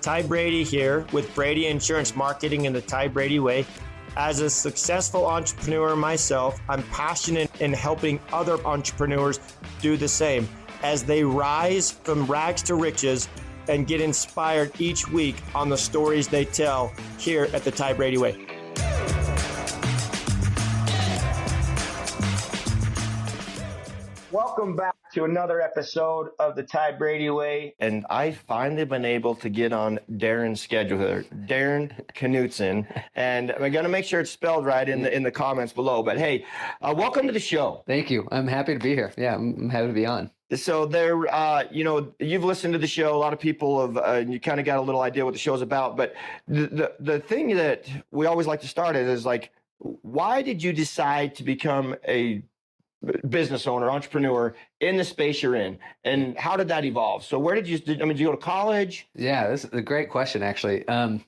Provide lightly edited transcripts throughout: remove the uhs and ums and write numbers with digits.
Ty Brady here with Brady Insurance Marketing and the Ty Brady Way. As a successful entrepreneur myself, I'm passionate in helping other entrepreneurs do the same as they rise from rags to riches and get inspired each week on the stories they tell here at the Ty Brady Way. Welcome back to another episode of the Ty Brady Way. And I've finally been able to get on Darin's schedule here, Darin Knudsen. And I'm going to make sure it's spelled right in the comments below. But hey, welcome to the show. Thank you. I'm happy to be here. Yeah, I'm happy to be on. So there, you've listened to the show. A lot of people have, you kind of got a little idea what the show's about. But the thing that we always like to start at is like, why did you decide to become a business owner, entrepreneur in the space you're in, and how did that evolve? So where did you go to college? Yeah, this is a great question, actually. Well,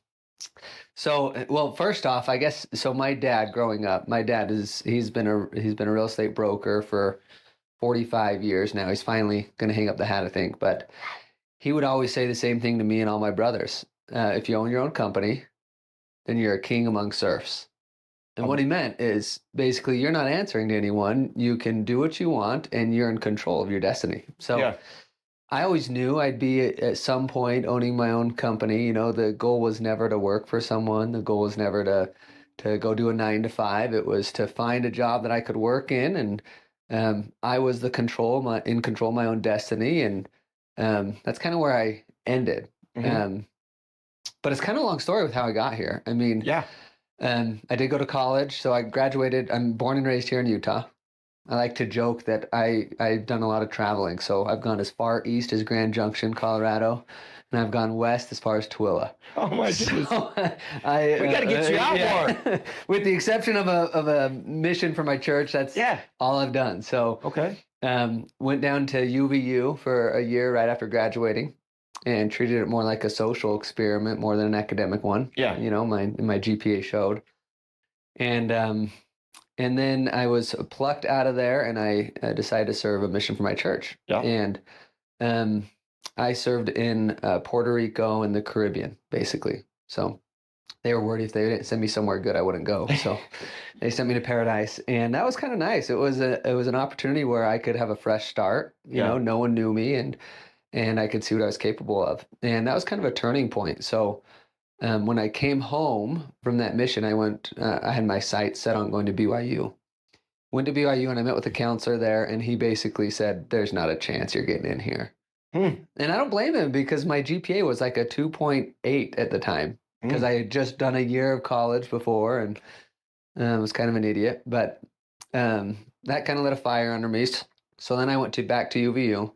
first off, I guess, so my dad growing up, he's been a real estate broker for 45 years now. He's finally going to hang up the hat, I think, but he would always say the same thing to me and all my brothers. If you own your own company, then you're a king among serfs. And what he meant is basically you're not answering to anyone. You can do what you want and you're in control of your destiny. So yeah. I always knew I'd be at some point owning my own company. You know, the goal was never to work for someone. The goal was never to go do a 9-to-5. It was to find a job that I could work in. And I was in control of my own destiny. And that's kind of where I ended. Mm-hmm. But it's kind of a long story with how I got here. I mean, yeah. I did go to college, so I graduated. I'm born and raised here in Utah. I like to joke that I've done a lot of traveling. So I've gone as far east as Grand Junction, Colorado, and I've gone west as far as Tooele. Oh my goodness! So, we got to get you out more. With the exception of a mission for my church, that's all I've done. So went down to UVU for a year right after graduating, and treated it more like a social experiment more than an academic one. Yeah. You know, my GPA showed. And then I was plucked out of there and I decided to serve a mission for my church. Yeah. And I served in Puerto Rico and the Caribbean, basically. So they were worried if they didn't send me somewhere good, I wouldn't go. So they sent me to Paradise, and that was kind of nice. It was an opportunity where I could have a fresh start. You know, no one knew me, and I could see what I was capable of. And that was kind of a turning point. So when I came home from that mission, I had my sights set on going to BYU. Went to BYU and I met with a counselor there, and he basically said, there's not a chance you're getting in here. And I don't blame him, because my GPA was like a 2.8 at the time, because I had just done a year of college before and was kind of an idiot. But that kind of lit a fire under me. So then I went back to UVU.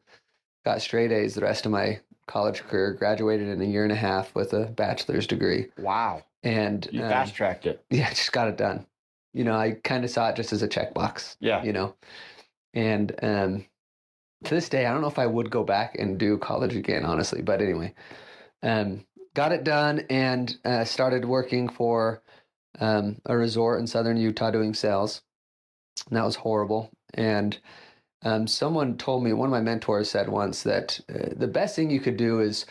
Got straight A's the rest of my college career, graduated in a year and a half with a bachelor's degree. Wow. And you fast-tracked it. Yeah, just got it done. You know, I kind of saw it just as a checkbox. Yeah. You know, and to this day, I don't know if I would go back and do college again, honestly. But anyway, got it done and started working for a resort in southern Utah doing sales. And that was horrible. And someone told me, one of my mentors said once that the best thing you could do is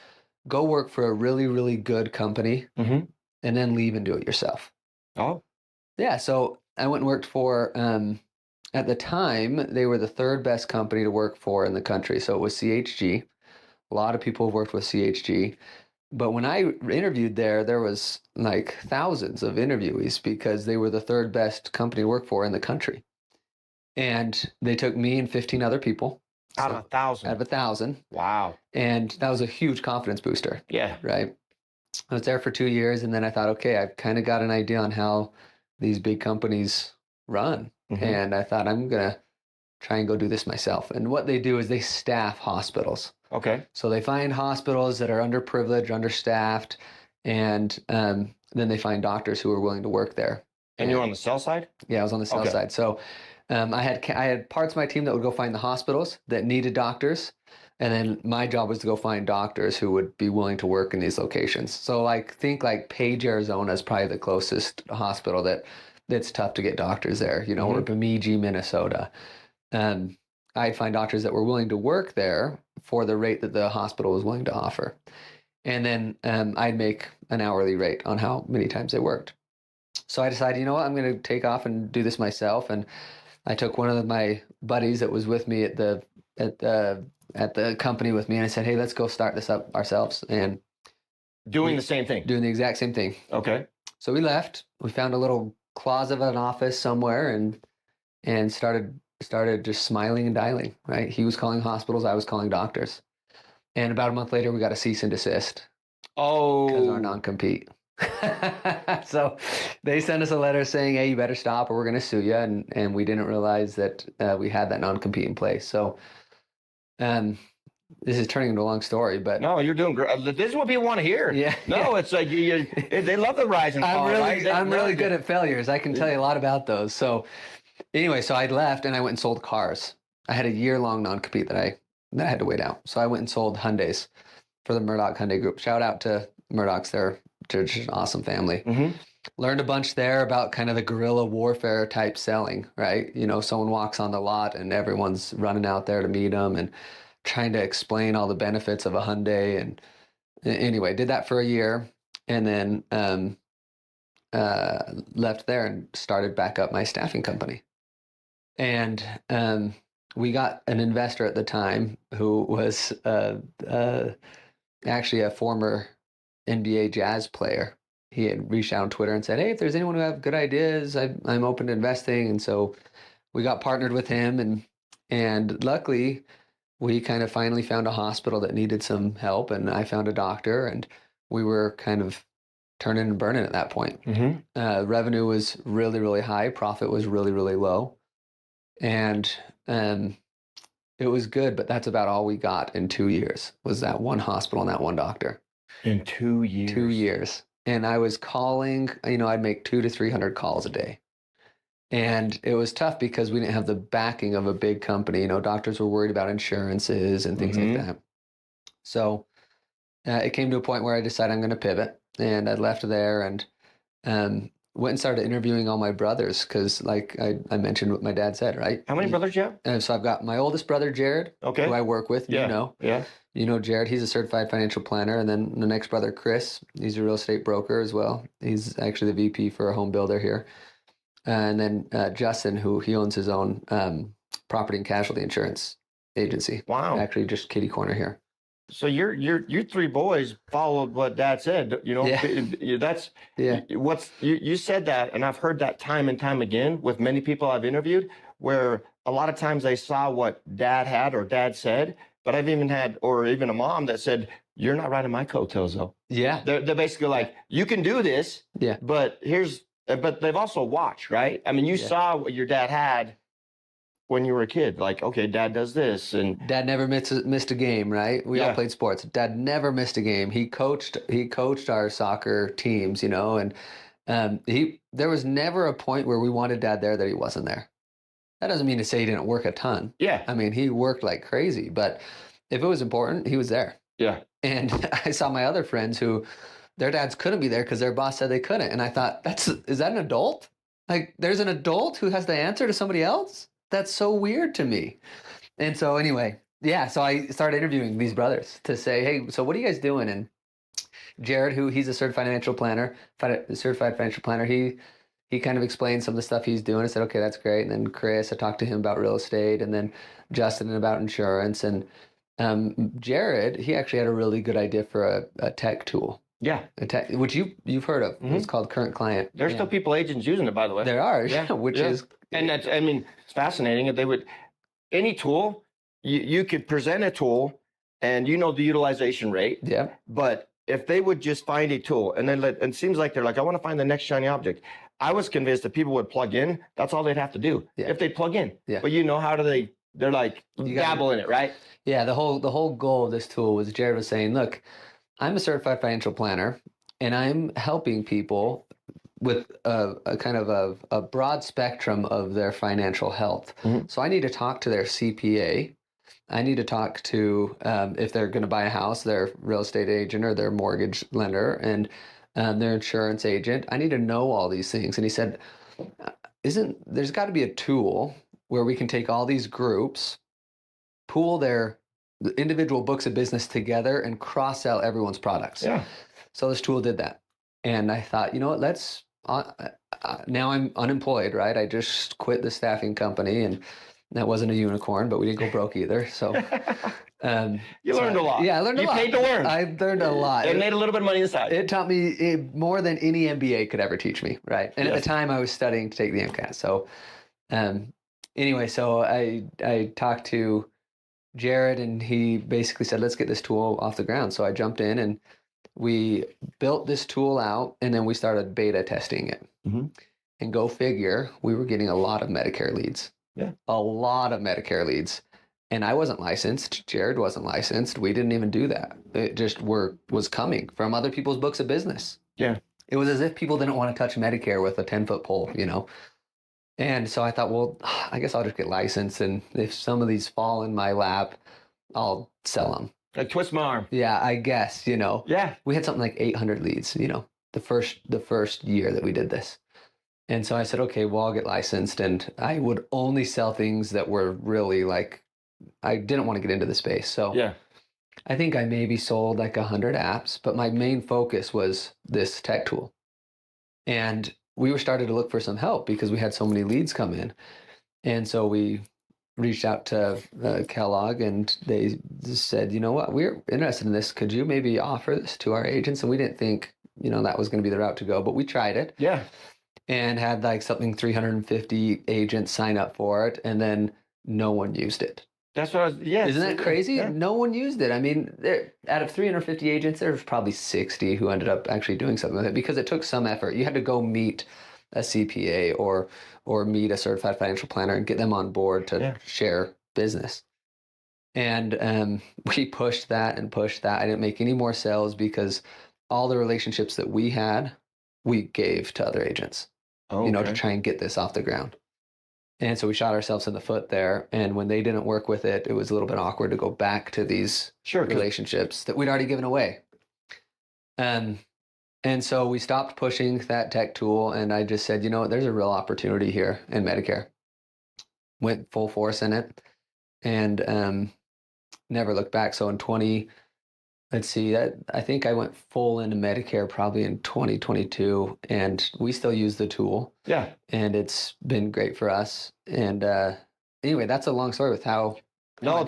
go work for a really, really good company and then leave and do it yourself. Oh. Yeah. So I went and worked for, at the time, they were the third best company to work for in the country. So it was CHG. A lot of people have worked with CHG. But when I interviewed there was like thousands of interviewees because they were the third best company to work for in the country. And they took me and 15 other people. Out of 1,000? Out of 1,000. Wow. And that was a huge confidence booster. Yeah. Right? I was there for 2 years, and then I thought, okay, I've kind of got an idea on how these big companies run. And I thought, I'm going to try and go do this myself. And what they do is they staff hospitals. Okay. So they find hospitals that are underprivileged, understaffed, and then they find doctors who are willing to work there. And you're on the sell side? Yeah, I was on the sell side. So I had parts of my team that would go find the hospitals that needed doctors, and then my job was to go find doctors who would be willing to work in these locations. So think Page, Arizona is probably the closest hospital that's tough to get doctors there, you know, or Bemidji, Minnesota. I'd find doctors that were willing to work there for the rate that the hospital was willing to offer. And then I'd make an hourly rate on how many times they worked. So I decided, you know what, I'm going to take off and do this myself. And I took one of my buddies that was with me at the company with me, and I said, hey, let's go start this up ourselves. And Doing the same thing. doing the exact same thing. Okay. So we left. We found a little closet of an office somewhere, and started just smiling and dialing. Right, he was calling hospitals, I was calling doctors, and about a month later, we got a cease and desist because our Oh, non-compete. So they sent us a letter saying, hey, you better stop or we're going to sue you. And we didn't realize that we had that non-compete in place. So this is turning into a long story, but no, you're doing great. This is what people want to hear. yeah, No, it's like they love the rise and fall. I'm really good at failures. I can tell you a lot about those. So anyway, so I left and I went and sold cars. I had a year-long non-compete that I had to wait out. So I went and sold Hyundais for the Murdoch Hyundai Group. Shout out to Murdoch's. They're just an awesome family. Mm-hmm. Learned a bunch there about kind of the guerrilla warfare type selling, right? You know, someone walks on the lot and everyone's running out there to meet them and trying to explain all the benefits of a Hyundai. And anyway, did that for a year, and then left there and started back up my staffing company. And we got an investor at the time who was actually a former NBA Jazz player. He had reached out on Twitter and said, hey, if there's anyone who have good ideas, I'm open to investing. And so we got partnered with him, and luckily we kind of finally found a hospital that needed some help, and I found a doctor, and we were kind of turning and burning at that point. Mm-hmm. Revenue was really, really high. Profit was really, really low. And it was good, but that's about all we got in 2 years was that one hospital and that one doctor. In 2 years. 2 years. And I was calling, I'd make 200 to 300 calls a day. And it was tough because we didn't have the backing of a big company. Doctors were worried about insurances and things like that. So it came to a point where I decided I'm going to pivot, and I left there and went and started interviewing all my brothers because, like I mentioned what my dad said, right? How many brothers you have? So I've got my oldest brother, Jared, Okay. who I work with. Yeah. Yeah. Jared, he's a certified financial planner. And then the next brother, Chris, he's a real estate broker as well. He's actually the VP for a home builder here. And then Justin, who he owns his own property and casualty insurance agency. Wow. Actually, just kitty corner here. So your 3 boys followed what Dad said. That's what's you said that, and I've heard that time and time again with many people I've interviewed, where a lot of times they saw what Dad had or Dad said, but I've even had, or even a mom that said, "You're not riding my coattails, though." Yeah, they're basically like, "You can do this." Yeah, but they've also watched, right? I mean, you saw what your dad had when you were a kid, like, okay, Dad does this, and Dad never missed a game, right? We all played sports. Dad never missed a game. He coached our soccer teams, and there was never a point where we wanted Dad there that he wasn't there. That doesn't mean to say he didn't work a ton. Yeah, I mean, he worked like crazy, but if it was important, he was there. Yeah. And I saw my other friends who their dads couldn't be there because their boss said they couldn't, and I thought, is that an adult? Like, there's an adult who has to answer to somebody else? That's so weird to me. And so anyway, so I started interviewing these brothers to say, hey, so what are you guys doing? And Jared, he's a certified financial planner, he kind of explained some of the stuff he's doing. I said, okay, that's great. And then Chris, I talked to him about real estate, and then Justin about insurance. And Jared, he actually had a really good idea for a tech tool. Yeah. Which you've heard of. Mm-hmm. It's called Current Client. There's still agents using it, by the way. There are, is. And that's, it's fascinating. They would, any tool, you could present a tool and the utilization rate. Yeah. But if they would just find a tool and then it seems like they're like, I want to find the next shiny object. I was convinced that people would plug in. That's all they'd have to do if they plug in. Yeah. But how do they're like dabble in it, right? Yeah. The whole goal of this tool was Jared was saying, look, I'm a certified financial planner and I'm helping people with a kind of a broad spectrum of their financial health. Mm-hmm. So I need to talk to their CPA. I need to talk to, if they're going to buy a house, their real estate agent or their mortgage lender and their insurance agent. I need to know all these things. And he said, there's got to be a tool where we can take all these groups, pool their the individual books of business together and cross sell everyone's products. Yeah. So this tool did that. And I thought, you know what, now I'm unemployed, right? I just quit the staffing company, and that wasn't a unicorn, but we didn't go broke either. So You learned a lot. Yeah, I learned a lot. You paid to learn. I learned a lot. And made a little bit of money inside. It taught me more than any MBA could ever teach me, right? And Yes. at the time, I was studying to take the MCAT. So anyway, so I talked to Jared, and he basically said, let's get this tool off the ground. So I jumped in, and we built this tool out, and then we started beta testing it. Mm-hmm. And go figure, we were getting a lot of Medicare leads. Yeah. A lot of Medicare leads. And I wasn't licensed. Jared wasn't licensed. We didn't even do that. It just was coming from other people's books of business. Yeah. It was as if people didn't want to touch Medicare with a 10-foot pole, you know? And so I thought, well, I guess I'll just get licensed. And if some of these fall in my lap, I'll sell them. Like twist my arm. Yeah, I guess, you know. Yeah. We had something like 800 leads, you know, the first year that we did this. And so I said, okay, well, I'll get licensed. And I would only sell things that were really like, I didn't want to get into the space. So Yeah. I think I maybe sold like 100 apps, but my main focus was this tech tool. And we were starting to look for some help because we had so many leads come in. And so we reached out to Kellogg, and they just said, you know what, we're interested in this. Could you maybe offer this to our agents? And we didn't think, you know, that was going to be the route to go, but we tried it. Yeah. And had like 350 agents sign up for it. And then no one used it. That's what I was, yeah. Isn't that crazy? Yeah. No one used it. I mean, out of 350 agents, there's probably 60 who ended up actually doing something with it because it took some effort. You had to go meet a CPA or meet a certified financial planner and get them on board to share business. And we pushed that and pushed that. I didn't make any more sales because all the relationships that we had, we gave to other agents, you know, to try and get this off the ground. And so we shot ourselves in the foot there. And when they didn't work with it, it was a little bit awkward to go back to these relationships that we'd already given away. And so we stopped pushing that tech tool. And I just said, you know what, there's a real opportunity here in Medicare. Went full force in it and never looked back. So in I think I went full into Medicare probably in 2022, and we still use the tool. Yeah. And it's been great for us. And anyway, that's a long story with how. No,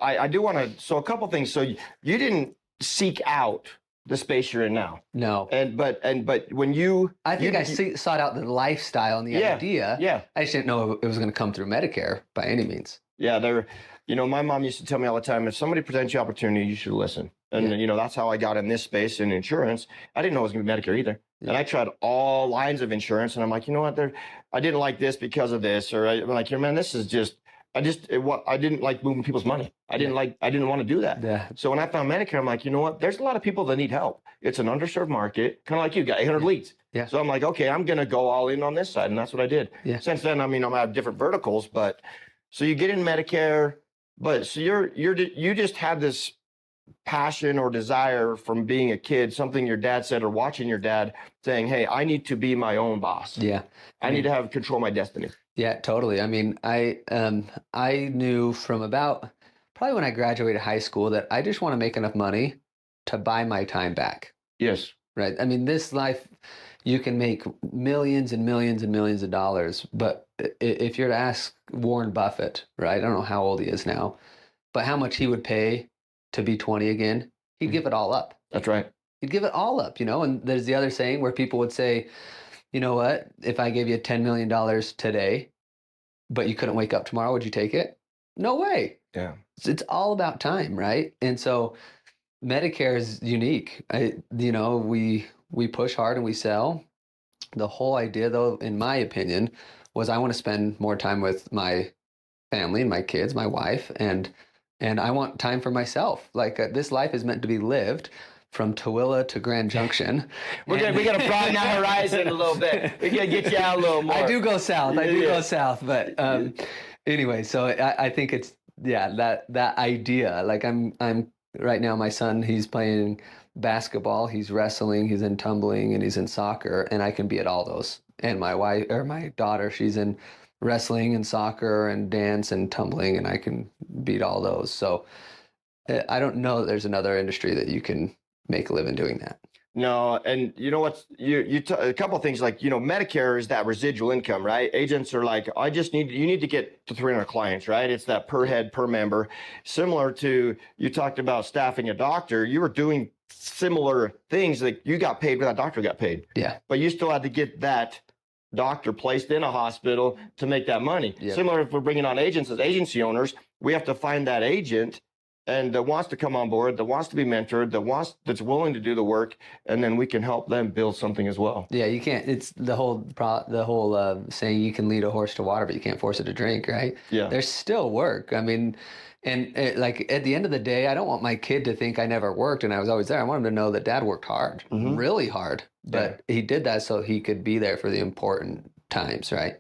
I do want to. So a couple things. So you didn't seek out the space you're in now. No. But when you, I think sought out the lifestyle and the idea. Yeah. I just didn't know it was going to come through Medicare by any means. Yeah, you know, my mom used to tell me all the time, if somebody presents you opportunity, you should listen. And, you know, that's how I got in this space in insurance. I didn't know it was going to be Medicare either. Yeah. And I tried all lines of insurance, and I'm like, you know what, I didn't like this because of this. Or I'm like, man, this is just, I didn't like moving people's money. I didn't want to do that. Yeah. So when I found Medicare, I'm like, you know what, there's a lot of people that need help. It's an underserved market, kind of like you got 800 leads. Yeah. So I'm like, okay, I'm going to go all in on this side. And that's what I did. Yeah. Since then, I mean, I have different verticals, but so you get in Medicare, but so you just had this passion or desire from being a kid, something your dad said or watching your dad saying, hey, I need to be my own boss. Yeah. I need to have control of my destiny. Yeah, totally. I mean, I knew from about probably when I graduated high school that I just want to make enough money to buy my time back. Yes. Right. I mean, this life, you can make millions and millions and millions of dollars. But if you're to ask Warren Buffett, right, I don't know how old he is now, but how much he would pay to be 20 again, he'd give it all up. That's right. He'd give it all up, you know. And there's the other saying where people would say, you know what, if I gave you $10 million today, but you couldn't wake up tomorrow, would you take it? No way. Yeah. It's all about time, right? And so Medicare is unique. We push hard and we sell. The whole idea, though, in my opinion, was I want to spend more time with my family and my kids, my wife, and I want time for myself. Like this life is meant to be lived from Tooele to Grand Junction. We got to broaden our horizon a little bit. We got to get you out a little more. I do go south. Go south. But anyway, so I think it's that idea. Like I'm right now. My son, he's playing basketball, he's wrestling, he's in tumbling, and he's in soccer, and I can be at all those. And my wife or my daughter, she's in wrestling and soccer and dance and tumbling, and I can beat all those. So I don't know that there's another industry that you can make a living doing that. No, and you know what's a couple of things, like, Medicare is that residual income, right? Agents are like, you need to get to 300 clients, right? It's that per head per member. Similar to, you talked about staffing a doctor, you were doing similar things, like you got paid when that doctor got paid. Yeah. But you still had to get that doctor placed in a hospital to make that money. Yep. Similar, if we're bringing on agents as agency owners, we have to find that agent and that wants to come on board, that wants to be mentored, that's willing to do the work, and then we can help them build something as well. Yeah, you can't. It's the whole saying, you can lead a horse to water, but you can't force it to drink, right? Yeah. There's still work. I mean, and like at the end of the day, I don't want my kid to think I never worked and I was always there. I want him to know that Dad worked hard, really hard, but he did that so he could be there for the important times, right?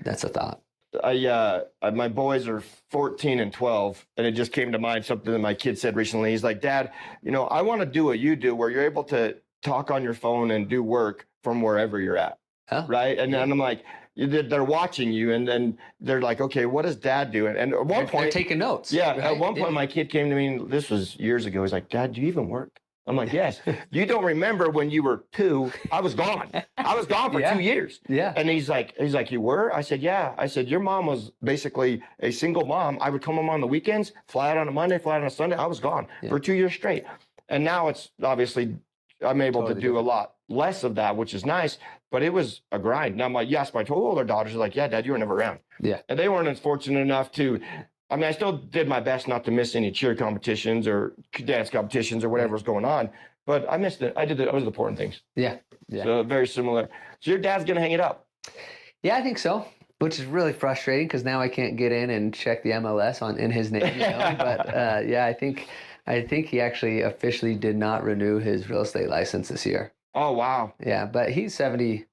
That's a thought. My boys are 14 and 12, and it just came to mind something that my kid said recently. He's like, Dad, I want to do what you do, where you're able to talk on your phone and do work from wherever you're at. Huh? Right. And then I'm like, they're watching you, and then they're like, okay, what does Dad do? And at one point, they're taking notes. Yeah. Right? At one point, my kid came to me, and this was years ago. He's like, Dad, do you even work? I'm like, yes. You don't remember when you were 2, I was gone. I was gone for 2 years. Yeah. And he's like, you were? I said, yeah. I said, your mom was basically a single mom. I would come home on the weekends, fly out on a Monday, fly out on a Sunday. I was gone for 2 years straight. And now it's obviously, I'm able to do a lot less of that, which is nice, but it was a grind. Now, my two older daughters are like, yeah, Dad, you were never around. Yeah. And they weren't as fortunate enough to, I still did my best not to miss any cheer competitions or dance competitions or whatever was going on, but I missed it. I was the important things. Yeah. Yeah. So very similar. So your dad's going to hang it up. Yeah, I think so, which is really frustrating because now I can't get in and check the MLS in his name. But yeah, I think he actually officially did not renew his real estate license this year. Oh, wow. Yeah, but he's 75.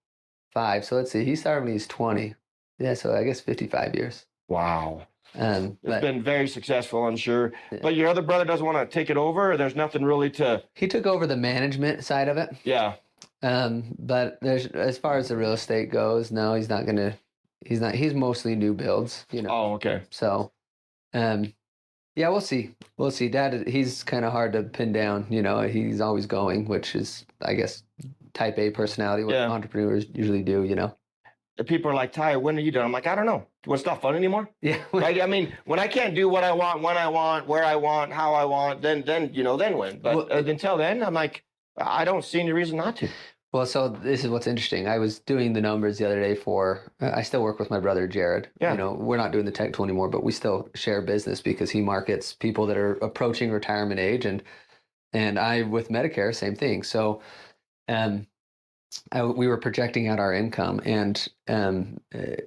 So let's see, he started when he's 20. Yeah, so I guess 55 years. Wow. It's been very successful, I'm sure. Yeah. But your other brother doesn't want to take it over? Or there's nothing really to... He took over the management side of it. Yeah. But as far as the real estate goes, no, he's he's mostly new builds, Oh, okay. So, yeah, we'll see. Dad, he's kind of hard to pin down, he's always going, which is, I guess, type A personality, what entrepreneurs usually do, People are like, Ty, when are you done? I'm like, I don't know. It's not fun anymore. Yeah. Right? When I can't do what I want, when I want, where I want, how I want, then when. But until then, I'm like, I don't see any reason not to. Well, so this is what's interesting. I was doing the numbers the other day I still work with my brother, Jared. Yeah. We're not doing the tech tool anymore, but we still share business because he markets people that are approaching retirement age, and I with Medicare, same thing. So, we were projecting out our income, and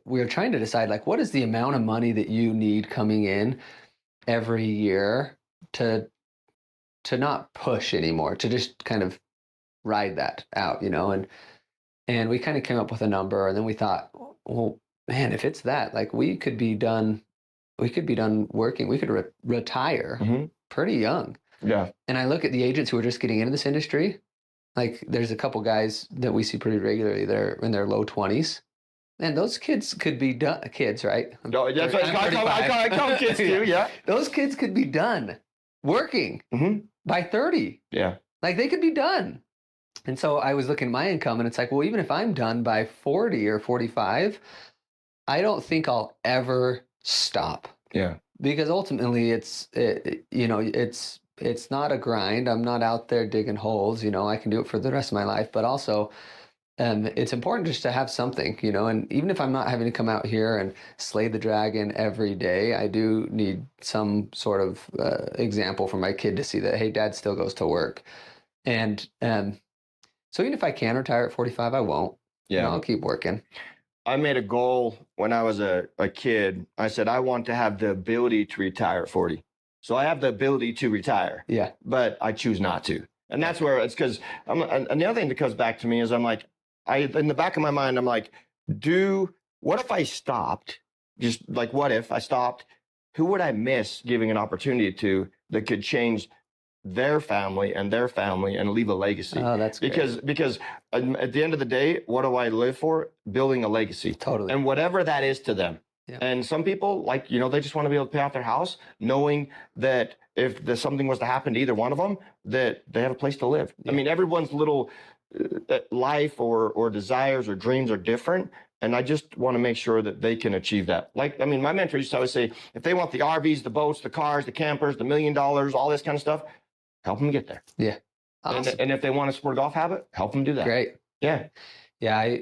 we were trying to decide, like, what is the amount of money that you need coming in every year to not push anymore, to just kind of ride that out, and we kind of came up with a number, and then we thought, well, man, if it's that, like, we could be done working, we could retire pretty young. Yeah. And I look at the agents who are just getting into this industry. Like, there's a couple guys that we see pretty regularly. They're in their low 20s. And those kids could be done. Kids, right? No, that's what I call kids too, yeah. Those kids could be done working by 30. Yeah. Like, they could be done. And so I was looking at my income, and it's like, well, even if I'm done by 40 or 45, I don't think I'll ever stop. Yeah. Because ultimately it's not a grind. I'm not out there digging holes, I can do it for the rest of my life, but also it's important just to have something, and even if I'm not having to come out here and slay the dragon every day, I do need some sort of example for my kid to see that, hey, Dad still goes to work. And so even if I can retire at 45, I won't. Yeah. I'll keep working. I made a goal when I was a kid. I said, I want to have the ability to retire at 40. So I have the ability to retire, but I choose not to. And that's where it's because and the other thing that comes back to me is I'm like, in the back of my mind, I'm like, what if I stopped? Just like, what if I stopped? Who would I miss giving an opportunity to that could change their family and leave a legacy? Oh, that's great. Because at the end of the day, what do I live for? Building a legacy. Totally. And whatever that is to them. Yeah. And some people, like, they just want to be able to pay off their house, knowing that if something was to happen to either one of them, that they have a place to live. I Yeah. mean, everyone's little life or desires or dreams are different. And I just want to make sure that they can achieve that. Like, I mean, my mentor used to always say, if they want the RVs, the boats, the cars, the campers, the $1 million, all this kind of stuff, help them get there. Yeah. Awesome. And if they want to support a golf habit, help them do that. Great. Yeah. Yeah.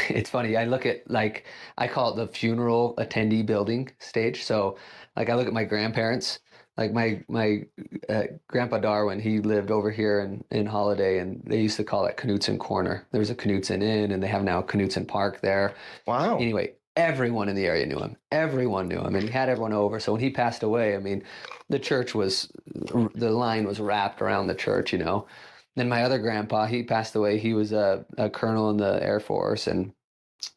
It's funny. I look at, like, I call it the funeral attendee building stage. So, like, I look at my grandparents, like my grandpa Darwin, he lived over here in Holiday, and they used to call it Knudsen Corner. There was a Knudsen Inn, and they have now Knudsen Park there. Wow. Anyway, everyone in the area knew him. Everyone knew him, and he had everyone over. So when he passed away, I mean, the line was wrapped around the church, Then my other grandpa, he passed away. He was a colonel in the Air Force, and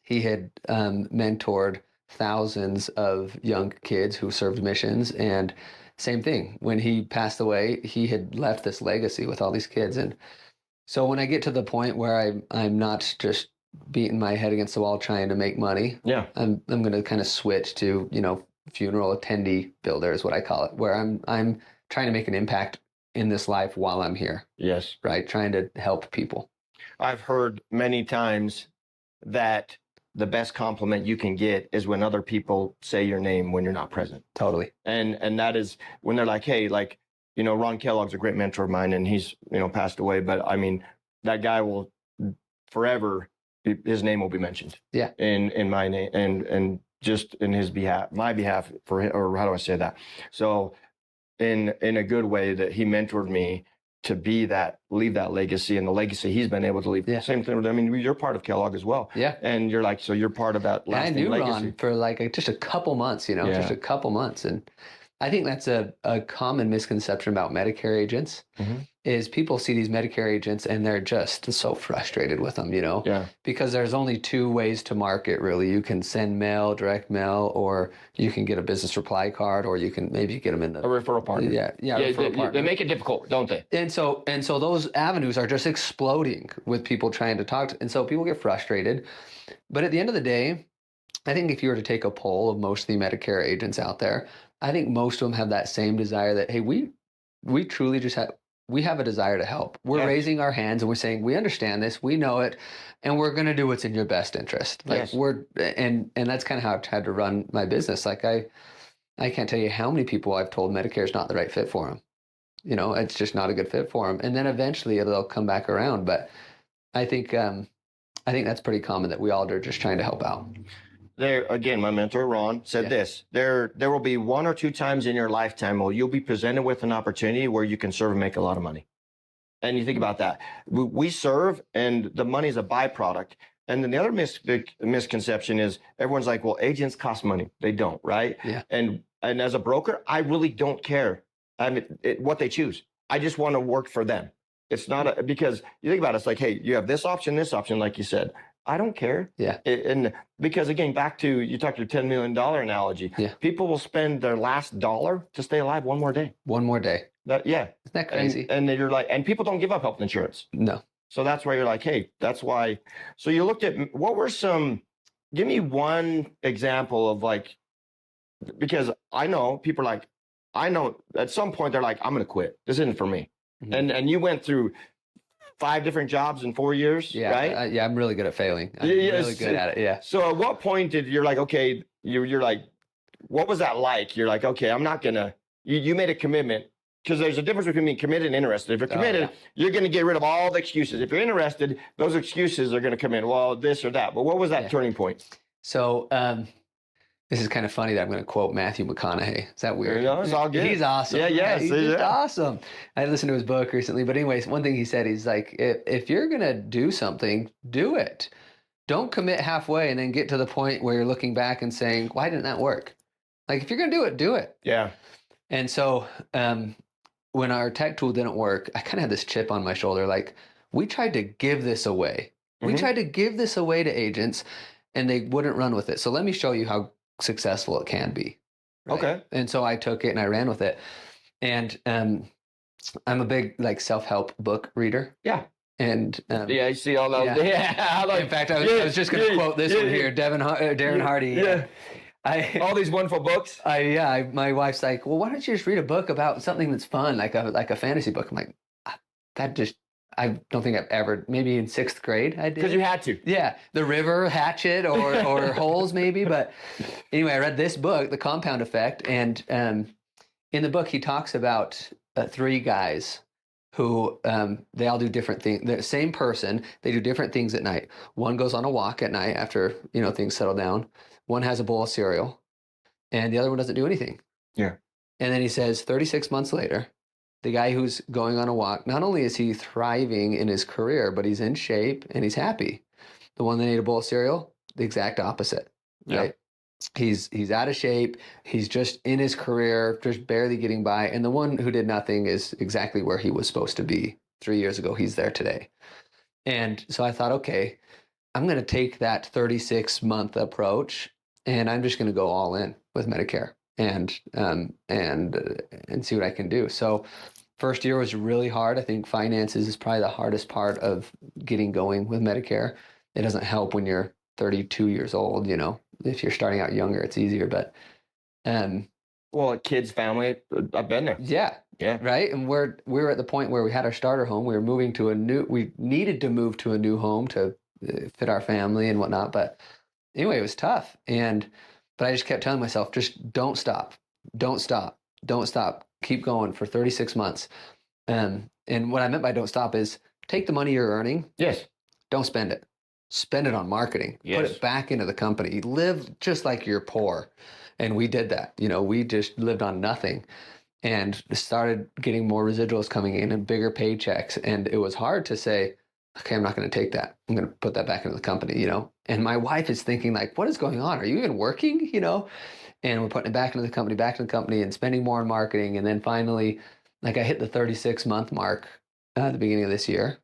he had mentored thousands of young kids who served missions. And same thing, when he passed away, he had left this legacy with all these kids. And so when I get to the point where I'm not just beating my head against the wall trying to make money, Yeah. I'm going to kind of switch to, funeral attendee builder is what I call it, where I'm trying to make an impact in this life while I'm here. Yes. Right. Trying to help people. I've heard many times that the best compliment you can get is when other people say your name when you're not present. Totally. And that is when they're like, hey, like, Ron Kellogg's a great mentor of mine, and he's, passed away. But I mean, that guy will forever, his name will be mentioned. Yeah. In my name and just in my behalf for him, or how do I say that? So in a good way, that he mentored me to leave that legacy, and the legacy he's been able to leave. Yeah. Same thing. I mean, you're part of Kellogg as well. Yeah. And you're like, so you're part of that lasting legacy. I knew legacy. Ron for like just a couple months, just a couple months. And I think that's a common misconception about Medicare agents, is people see these Medicare agents and they're just so frustrated with them, Yeah. because there's only two ways to market, really. You can send mail, direct mail, or you can get a business reply card, or you can maybe get them in a referral partner. Yeah, referral partner. They make it difficult, don't they? And so those avenues are just exploding with people trying to talk and so people get frustrated. But at the end of the day, I think if you were to take a poll of most of the Medicare agents out there, I think most of them have that same desire that, hey, we truly just have a desire to help. We're raising our hands and we're saying, we understand this, we know it, and we're going to do what's in your best interest. Like and that's kind of how I've had to run my business. Like I can't tell you how many people I've told Medicare is not the right fit for them. It's just not a good fit for them. And then eventually they'll come back around. But I think that's pretty common, that we all are just trying to help out. There again, my mentor Ron said this: there will be one or two times in your lifetime where you'll be presented with an opportunity where you can serve and make a lot of money. And you think about that. We serve, and the money is a byproduct. And then the other misconception is everyone's like, well, agents cost money. They don't, right? Yeah. And as a broker, I really don't care what they choose. I just want to work for them. It's not because you think about it, it's like, hey, you have this option, like you said. I don't care. Yeah. And because again, back to, you talked your $10 million analogy. Yeah. People will spend their last dollar to stay alive one more day. One more day. Isn't that crazy? And you're like, and people don't give up health insurance. No. So that's why you're like, hey, that's why. So you looked at, give me one example of like, because I know people are like, I know at some point they're like, I'm going to quit. This isn't for me. Mm-hmm. And you went through 5 different jobs in 4 years, right? I'm really good at failing. I'm really good at it, yeah. So at what point you're like, okay, you're like, what was that like? You're like, okay, I'm not going to, you made a commitment, because there's a difference between being committed and interested. If you're committed, you're going to get rid of all the excuses. If you're interested, those excuses are going to come in, well, this or that. But what was that turning point? So this is kind of funny that I'm going to quote Matthew McConaughey. Is that weird? No, it's all good. He's awesome. He's just awesome. I listened to his book recently, but anyways, one thing he said, he's like, if you're going to do something, do it. Don't commit halfway and then get to the point where you're looking back and saying, why didn't that work? Like, if you're going to do it, do it. Yeah. And so when our tech tool didn't work, I kind of had this chip on my shoulder. Like, we tried to give this away. We tried to give this away to agents and they wouldn't run with it. So let me show you how successful it can be. Right? Okay. And so I took it and I ran with it. And I'm a big like self-help book reader. Yeah. And Yeah, you see all those. yeah. Yeah, like, in fact, I was just going to quote this one here, Darin Hardy. Yeah. All these wonderful books. My wife's like, well, why don't you just read a book about something that's fun, like a fantasy book? I'm like, I don't think I've ever, maybe in 6th grade I did. Because you had to. Yeah, The River, Hatchet, or Holes maybe. But anyway, I read this book, The Compound Effect, and in the book he talks about 3 guys who they all do different things. The same person, they do different things at night. One goes on a walk at night after things settle down. One has a bowl of cereal, and the other one doesn't do anything. Yeah. And then he says 36 months later, the guy who's going on a walk, not only is he thriving in his career, but he's in shape and he's happy. The one that ate a bowl of cereal, the exact opposite, right? Yeah. He's out of shape. He's just in his career, just barely getting by. And the one who did nothing is exactly where he was supposed to be 3 years ago. He's there today. And so I thought, okay, I'm going to take that 36-month approach, and I'm just going to go all in with Medicare and see what I can do. So first year was really hard. I think finances is probably the hardest part of getting going with Medicare. It doesn't help when you're 32 years old, if you're starting out younger, it's easier, but, well, kids, family, I've been there. Yeah. Right. And we were at the point where we had our starter home. We needed to move to a new home to fit our family and whatnot. But anyway, it was tough. But I just kept telling myself, just don't stop. Keep going for 36 months. And what I meant by don't stop is take the money you're earning. Yes. Don't spend it. Spend it on marketing. Yes. Put it back into the company. Live just like you're poor. And we did that. We just lived on nothing and started getting more residuals coming in and bigger paychecks. And it was hard to say, okay, I'm not going to take that. I'm going to put that back into the company, And my wife is thinking like, what is going on? Are you even working? And we're putting it back into the company and spending more on marketing. And then finally, like I hit the 36-month mark at the beginning of this year.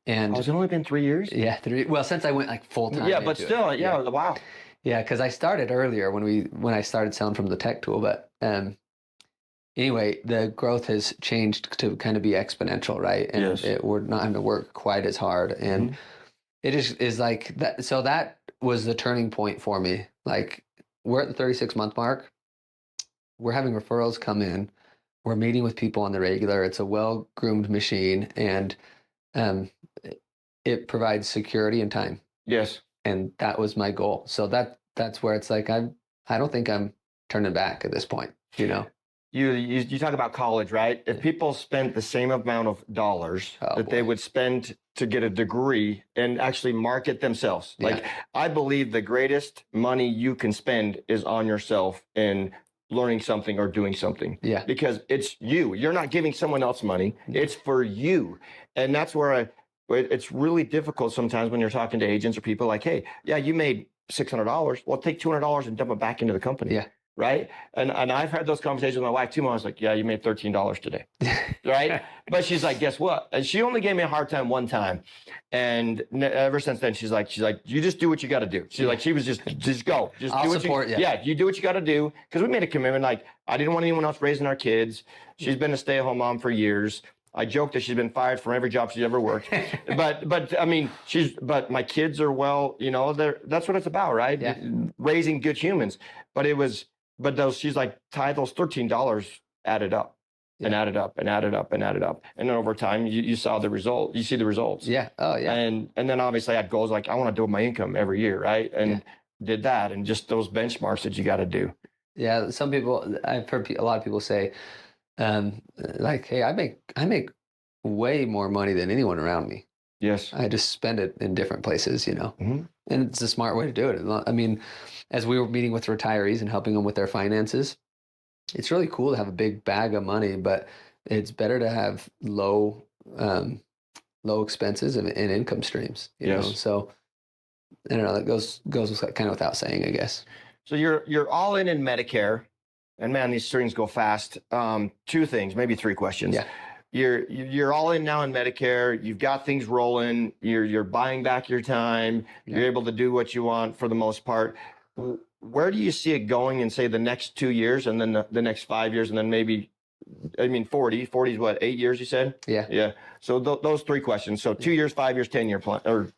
And it's only been 3 years? Yeah, 3. Well, since I went like full time. Yeah, but still, wow. Yeah, because I started earlier when I started selling from the tech tool. But anyway, the growth has changed to kind of be exponential, right? And yes. We're not having to work quite as hard. And it is like that. So that was the turning point for me. Like we're at the 36-month mark. We're having referrals come in. We're meeting with people on the regular. It's a well-groomed machine, and it provides security and time. Yes. And that was my goal. So that's where it's like I don't think I'm turning back at this point. You talk about college, right? If people spent the same amount of dollars they would spend to get a degree and actually market themselves. Like I believe the greatest money you can spend is on yourself and learning something or doing something. Yeah. Because it's you. You're not giving someone else money. It's for you. And that's where it's really difficult sometimes when you're talking to agents or people like, hey, yeah, you made $600. Well, take $200 and dump it back into the company. Yeah. Right. And I've had those conversations with my wife too. I was like, yeah, you made $13 today. Right. But she's like, guess what? And she only gave me a hard time one time. And ever since then, she's like, you just do what you got to do. She's like, she was just go. Just I'll do what support you. Yeah. You do what you got to do. Because we made a commitment. Like, I didn't want anyone else raising our kids. She's been a stay-at-home mom for years. I joke that she's been fired from every job she's ever worked. but I mean, but my kids are that's what it's about, right? Yeah. Raising good humans. She's like, Ty, those $13 added up and added up and added up and added up. And then over time, you saw the result. You see the results. Yeah. Oh, yeah. And then obviously I had goals like, I want to double my income every year, right? And did that. And just those benchmarks that you got to do. Yeah. Some people, I've heard a lot of people say, like, hey, I make way more money than anyone around me. Yes. I just spend it in different places, And it's a smart way to do it. I mean, as we were meeting with retirees and helping them with their finances, it's really cool to have a big bag of money, but it's better to have low expenses and income streams, you know? So I don't know, that goes kind of without saying, I guess. So you're all in Medicare, and man, these streams go fast. 2 things, maybe 3 questions. Yeah. You're all in now in Medicare. You've got things rolling. You're buying back your time. You're able to do what you want for the most part. Where do you see it going in, say, the next 2 years, and then the next 5 years, and then maybe I mean, 40 is what, 8 years you said? Yeah. Yeah. So those 3 questions. So 2 years, 5 years, 10-year plan, or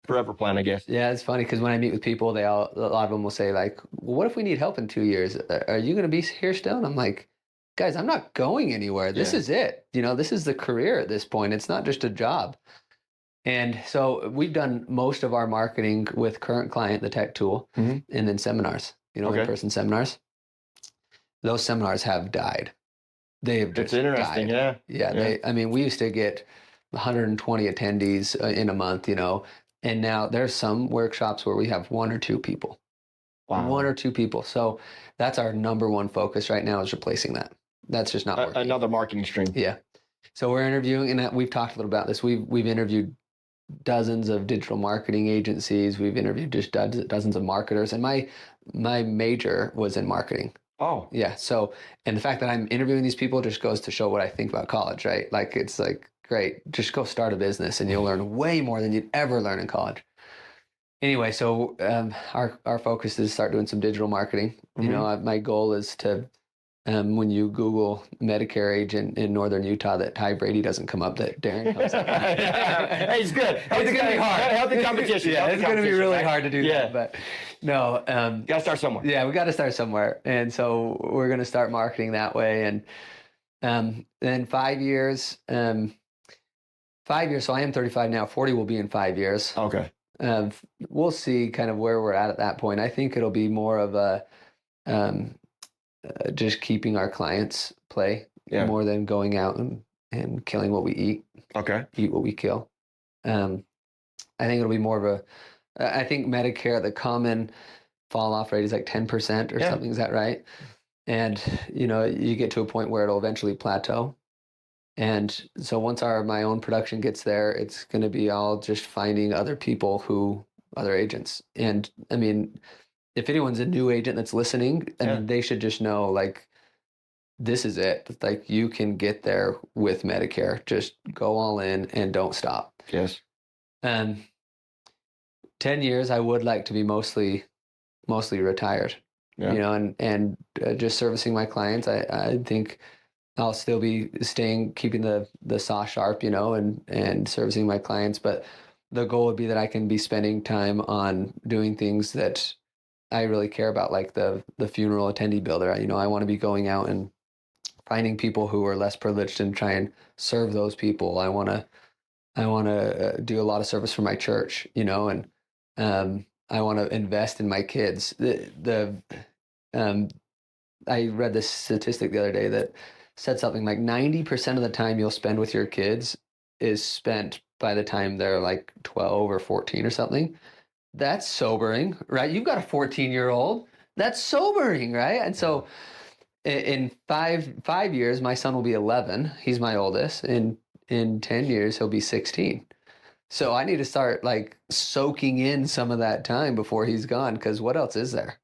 forever plan, I guess. Yeah, it's funny because when I meet with people, a lot of them will say like, well, what if we need help in 2 years? Are you going to be here still? And I'm like, guys, I'm not going anywhere. This is it. This is the career at this point. It's not just a job. And so we've done most of our marketing with Current Client, the tech tool, and then seminars, in-person seminars. Those seminars have died. They have just It's interesting, died. Yeah. We used to get 120 attendees in a month, and now there's some workshops where we have 1 or 2 people. Wow. 1 or 2 people. So that's our number one focus right now, is replacing that. That's just not working. Another marketing stream. Yeah. So we're interviewing, and we've talked a little about this. We've interviewed dozens of digital marketing agencies. We've interviewed just dozens of marketers, and my major was in marketing. Oh. Yeah. So, and the fact that I'm interviewing these people just goes to show what I think about college, right? Like, it's like, great, just go start a business and you'll learn way more than you'd ever learn in college. Anyway, so our focus is to start doing some digital marketing. My goal is to, when you Google Medicare agent in Northern Utah, that Ty Brady doesn't come up, that Darin comes up. Hey, it's good. It's going to be hard. Healthy competition. Yeah, it's going to be really hard to do that. But no. Got to start somewhere. Yeah, we got to start somewhere. And so we're going to start marketing that way. And then 5 years, 5 years. So I am 35 now. 40 will be in 5 years. Okay. We'll see kind of where we're at that point. I think it'll be more of a just keeping our clients play more than going out and killing what we eat. Okay. Eat what we kill. I think it'll be more of I think Medicare, the common fall off rate is like 10% or something. Is that right? And, you get to a point where it'll eventually plateau. And so once my own production gets there, it's going to be all just finding other agents. And I mean, if anyone's a new agent that's listening, they should just know, like, this is it. Like, you can get there with Medicare. Just go all in and don't stop. Yes. 10 years, I would like to be mostly retired, and just servicing my clients. I think I'll still be keeping the saw sharp, and servicing my clients. But the goal would be that I can be spending time on doing things that I really care about, like the funeral attendee builder. I want to be going out and finding people who are less privileged and try and serve those people. I want to do a lot of service for my church, and I want to invest in my kids. I read this statistic the other day that said something like 90% of the time you'll spend with your kids is spent by the time they're like 12 or 14 or something. That's sobering, right? You've got a 14-year-old. That's sobering, right? And so in 5 years, my son will be 11. He's my oldest. In 10 years, he'll be 16. So I need to start like soaking in some of that time before he's gone, because what else is there?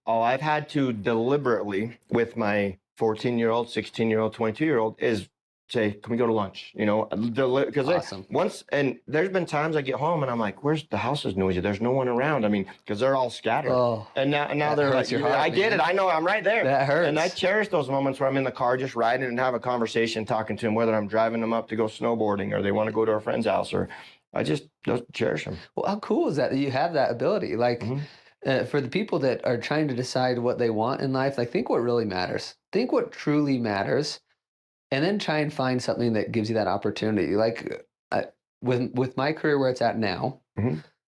Oh, I've had to deliberately, with my 14-year-old, 16-year-old, 22-year-old, is say, can we go to lunch? Because Awesome. and there's been times I get home and I'm like, where's the house is noisy? There's no one around. I mean, because they're all scattered. Oh, and now they're like, your heart, I get man. it. I know I'm right there. That hurts. And I cherish those moments where I'm in the car just riding and have a conversation, talking to them, whether I'm driving them up to go snowboarding or they want to go to a friend's house, or I just cherish them. Well, how cool is that you have that ability? Like, for the people that are trying to decide what they want in life, like, think what really matters. Think what truly matters. And then try and find something that gives you that opportunity. Like, with my career where it's at now,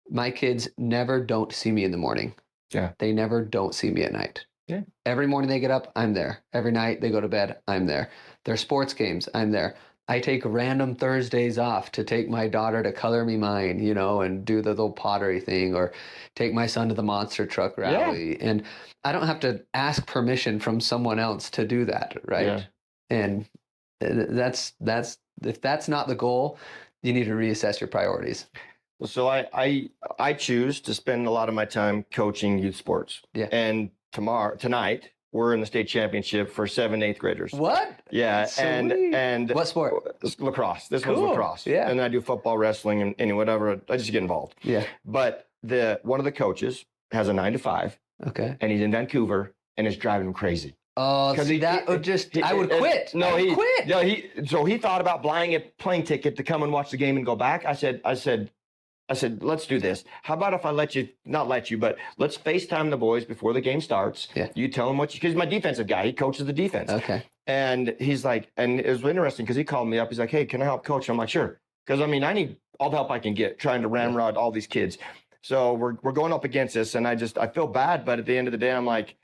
my kids never don't see me in the morning. Yeah. They never don't see me at night. Yeah. Every morning they get up, I'm there. Every night they go to bed, I'm there. Their sports games, I'm there. I take random Thursdays off to take my daughter to Color Me Mine, and do the little pottery thing, or take my son to the monster truck rally. Yeah. And I don't have to ask permission from someone else to do that, right? Yeah. And that's if that's not the goal, you need to reassess your priorities. So I choose to spend a lot of my time coaching youth sports. Yeah. And tonight we're in the state championship for 7th, 8th graders. What? Yeah. Sweet. And what sport? Lacrosse. This cool. one's lacrosse. Yeah. And I do football, wrestling, and whatever. I just get involved. Yeah. But one of the coaches has a 9 to 5. Okay. And he's in Vancouver and it's driving him crazy. Oh, 'Cause see, that would I would quit. No, I would quit. so he thought about buying a plane ticket to come and watch the game and go back. I said, let's do this. How about if I not let you, but let's FaceTime the boys before the game starts. Yeah. You tell them because he's my defensive guy. He coaches the defense. Okay. And he's like, and it was interesting because he called me up. He's like, hey, can I help coach? I'm like, sure. Because I mean, I need all the help I can get trying to ramrod all these kids. So we're going up against this, and I feel bad, but at the end of the day, I'm like,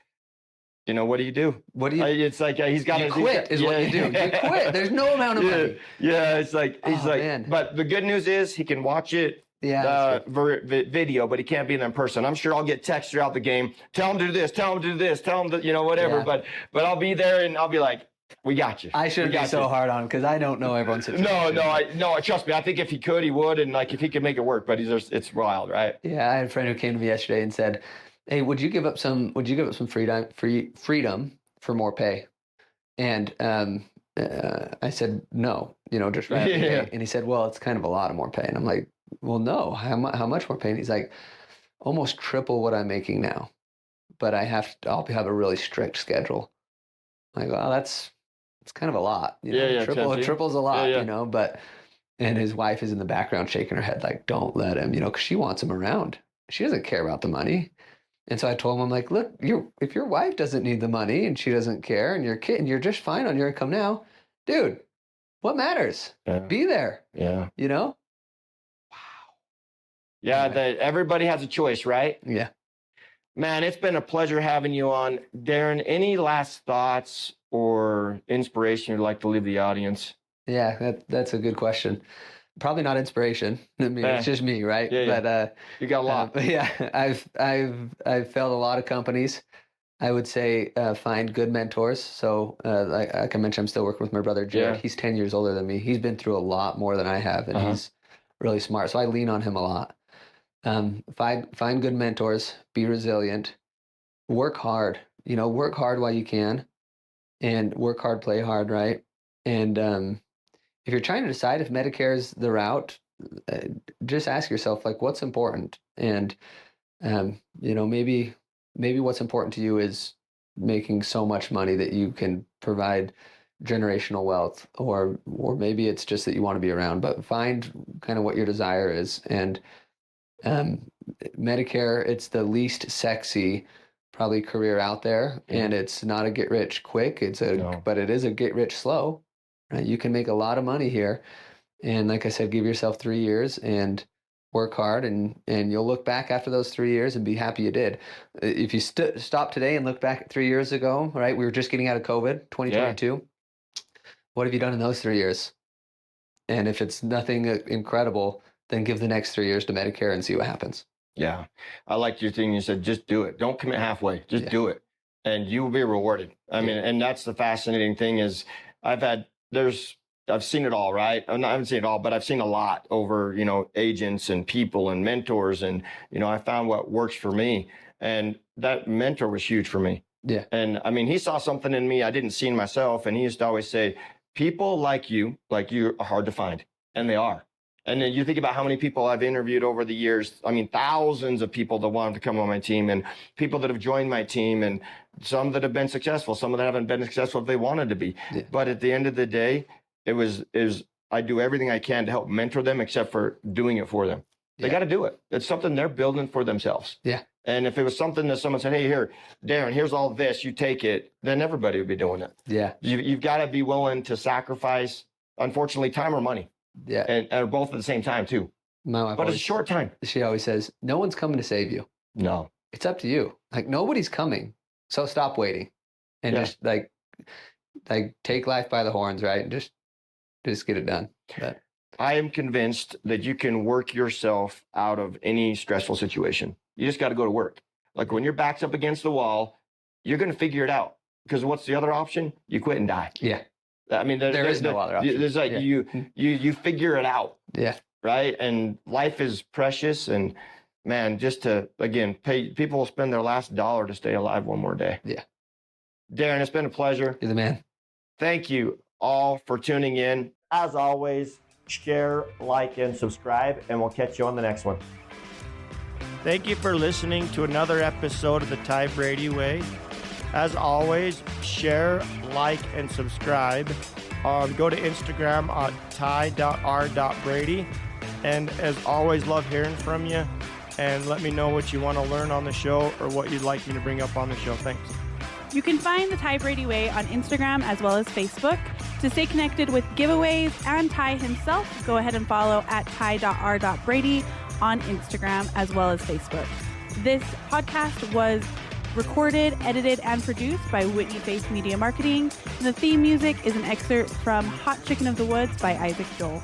you know, what do you do? What do you? It's like he's got to quit. Is what you do. You quit. There's no amount of money. Yeah, it's like he's like. Man. But the good news is he can watch it. Yeah. Video, but he can't be there in person. I'm sure I'll get texts throughout the game. Tell him to do this. Tell him to do this. Tell him to whatever. Yeah. But I'll be there and I'll be like, we got you. I shouldn't be so hard on him because I don't know everyone's situation. No. Trust me. I think if he could, he would, and like if he could make it work. But it's wild, right? Yeah, I had a friend who came to me yesterday and said, "Hey, would you give up some freedom for more pay?" And I said, "No, just right." Yeah. And he said, "Well, it's kind of a lot of more pay." And I'm like, "Well, no. How much more pay?" And he's like, "Almost triple what I'm making now, but I'll have a really strict schedule." I'm like, well, it's kind of a lot. Triple's a lot, but, and his wife is in the background shaking her head like, don't let him, because she wants him around. She doesn't care about the money. And so I told him, I'm like, look, if your wife doesn't need the money and she doesn't care and you're just fine on your income now, dude, what matters? Yeah. Be there. Yeah. Wow. Yeah. Everybody has a choice, right? Yeah. Man, it's been a pleasure having you on. Darin, any last thoughts or inspiration you'd like to leave the audience? Yeah, that's a good question. Probably not inspiration. I mean, it's just me, right? Yeah. But you got a lot. I've failed a lot of companies. I would say find good mentors. So like I mentioned, I'm still working with my brother Jared. Yeah. He's 10 years older than me. He's been through a lot more than I have, and he's really smart. So I lean on him a lot. Find good mentors, be resilient, work hard, work hard while you can, and work hard, play hard, right? And if you're trying to decide if Medicare is the route, just ask yourself, like, what's important? And, maybe what's important to you is making so much money that you can provide generational wealth, or maybe it's just that you want to be around, but find kind of what your desire is. And Medicare, it's the least sexy probably career out there, and it's not a get rich quick. But it is a get rich slow. Right? You can make a lot of money here, and like I said, give yourself 3 years and work hard, and you'll look back after those 3 years and be happy you did. If you stop today and look back at 3 years ago, right? We were just getting out of COVID, 2022. Yeah. What have you done in those 3 years? And if it's nothing incredible, then give the next 3 years to Medicare and see what happens. Yeah. I liked your thing. You said, just do it. Don't commit halfway. Just do it. And you will be rewarded. I mean, and that's the fascinating thing is I've seen it all, right? I haven't seen it all, but I've seen a lot over, agents and people and mentors. And, I found what works for me. And that mentor was huge for me. Yeah. And I mean, he saw something in me I didn't see in myself. And he used to always say, people like you are hard to find. And they are. And then you think about how many people I've interviewed over the years. I mean, thousands of people that wanted to come on my team, and people that have joined my team, and some that have been successful, some that haven't been successful if they wanted to be. Yeah. But at the end of the day, I do everything I can to help mentor them, except for doing it for them. They got to do it. It's something they're building for themselves. Yeah. And if it was something that someone said, hey, here, Darin, here's all this, you take it, then everybody would be doing it. Yeah. You've got to be willing to sacrifice, unfortunately, time or money. Yeah. And both at the same time, too. But it's a short time. She always says, no one's coming to save you. No. It's up to you. Like, nobody's coming. So stop waiting. And just like take life by the horns, right? And just get it done. But I am convinced that you can work yourself out of any stressful situation. You just got to go to work. Like when your back's up against the wall, you're going to figure it out. Because what's the other option? You quit and die. Yeah. I mean, there is no other option. There's like you figure it out. Yeah. Right. And life is precious. And man, just to, again, people will spend their last dollar to stay alive one more day. Yeah. Darin, it's been a pleasure. You're the man. Thank you all for tuning in. As always, share, like, and subscribe, and we'll catch you on the next one. Thank you for listening to another episode of the Ty Brady Way. As always, share, like, and subscribe. Go to Instagram at ty.r.brady. And as always, love hearing from you. And let me know what you want to learn on the show or what you'd like me to bring up on the show. Thanks. You can find the Ty Brady Way on Instagram as well as Facebook. To stay connected with giveaways and Ty himself, go ahead and follow at ty.r.brady on Instagram as well as Facebook. This podcast was recorded, edited, and produced by Whitney Face Media Marketing. And the theme music is an excerpt from Hot Chicken of the Woods by Isaac Joel.